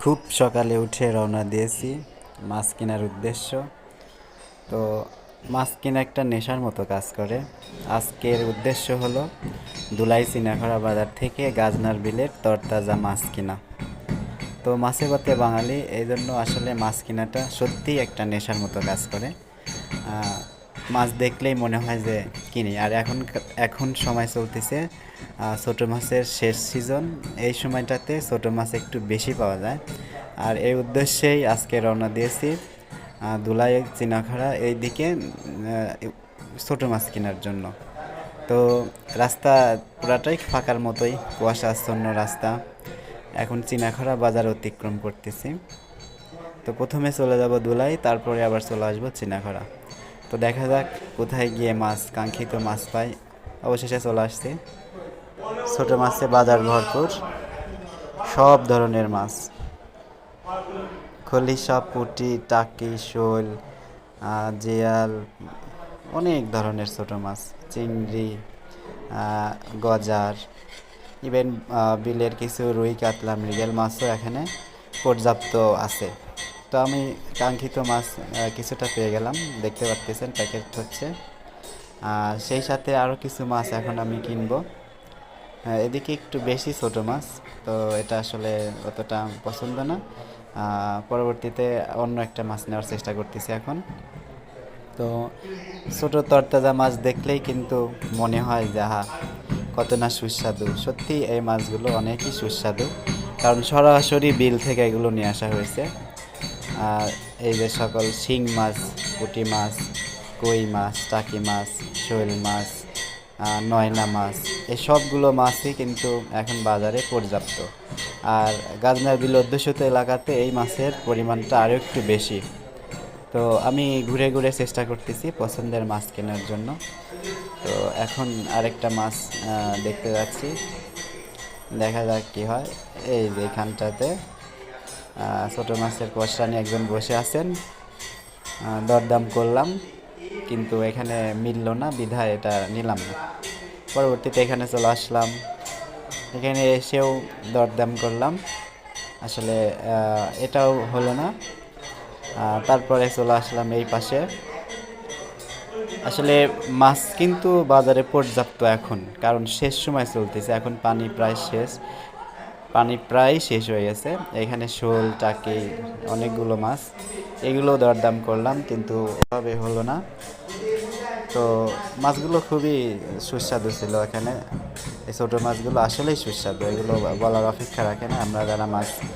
খুব সকালে উঠে রওনা দিয়েছি মাছ কেনার উদ্দেশ্য। তো মাছ কেনা একটা নেশার মতো কাজ করে। আজকের উদ্দেশ্য হলো ধুলাই চিনাখড়া বাজার থেকে গাজনার বিলের তরতাজা মাছ কিনা। তো মাছে ভাতে বাঙালি, এই জন্য আসলে মাছ কেনাটা সত্যিই একটা নেশার মতো কাজ করে। মাছ দেখলেই মনে হয় যে কিনি। আর এখন সময় চলতেছে ছোটো মাছের শেষ সিজন। এই সময়টাতে ছোটো মাছ একটু বেশি পাওয়া যায়। আর এই উদ্দেশ্যেই আজকে রওনা দিয়েছি ধুলাই চিনাখাড়া এই দিকে ছোটো মাছ কেনার জন্য। তো রাস্তা পুরাটাই ফাঁকার মতোই, কুয়াশাচ্ছন্ন রাস্তা। এখন চিনাখাড়া বাজার অতিক্রম করতেছি। তো প্রথমে চলে যাব ধুলাই, তারপরে আবার চলে আসবো চিনাখাড়া। তো দেখা যাক কোথায় গিয়ে কাঙ্ক্ষিত মাছ পাই। অবশেষে চলে আসছি। ছোটো মাছে বাজার ভরপুর, সব ধরনের মাছ, খলিশা, পুঁটি, টাকি, শোল, জিয়াল, অনেক ধরনের ছোটো মাছ, চিংড়ি, গজার, ইভেন বিলের কিছু রুই, কাতলা, মৃগেল মাছও এখানে পর্যাপ্ত আছে। তো আমি কাঙ্ক্ষিত মাছ কিছুটা পেয়ে গেলাম, দেখতে পাচ্ছেন প্যাকেট হচ্ছে। সেই সাথে আরও কিছু মাছ এখন আমি কিনবো। এদিকে একটু বেশি ছোটো মাছ, তো এটা আসলে অতটা পছন্দ না। পরবর্তীতে অন্য একটা মাছ নেওয়ার চেষ্টা করতেছি এখন। তো ছোটো তরতাজা মাছ দেখলেই কিন্তু মনে হয় যে কত না সুস্বাদু। সত্যি এই মাছগুলো অনেকই সুস্বাদু, কারণ সরাসরি বিল থেকে এগুলো নিয়ে আসা হয়েছে। আর এই যে সকল শিং মাছ, পুঁটি মাছ, কই মাছ, টাকি মাছ, শোল মাছ, নয়না মাছ, এই সবগুলো মাছই কিন্তু এখন বাজারে পর্যাপ্ত। আর গাজনার বিল অধ্যুষিত এলাকাতে এই মাছের পরিমাণটা আরও একটু বেশি। তো আমি ঘুরে ঘুরে চেষ্টা করতেছি পছন্দের মাছ কেনার জন্য। তো এখন আরেকটা মাছ দেখতে যাচ্ছি, দেখা যাক কী হয়। এই যে এখানটাতে ছোটো মাছের কষা নিয়ে একজন বসে আছেন। দরদাম করলাম, কিন্তু এখানে মিলল না, বিধায় এটা নিলাম না। পরবর্তীতে এখানে চলে আসলাম, এখানে এসেও দরদাম করলাম, আসলে এটাও হলো না। তারপরে চলে আসলাম এই পাশে। আসলে মাছ কিন্তু বাজারে পর্যাপ্ত এখন, কারণ শেষ সময় চলতেছে, এখন পানি প্রায় শেষ হয়ে গেছে। এখানে শোল, টাকি, অনেকগুলো মাছ, এগুলো দরদাম করলাম, কিন্তু ওভাবে হলো না। তো মাছগুলো খুবই সুস্বাদু ছিল এখানে। এই ছোটো মাছগুলো আসলেই সুস্বাদু, এগুলো বলার অপেক্ষা রাখে না। আমরা যারা মাছ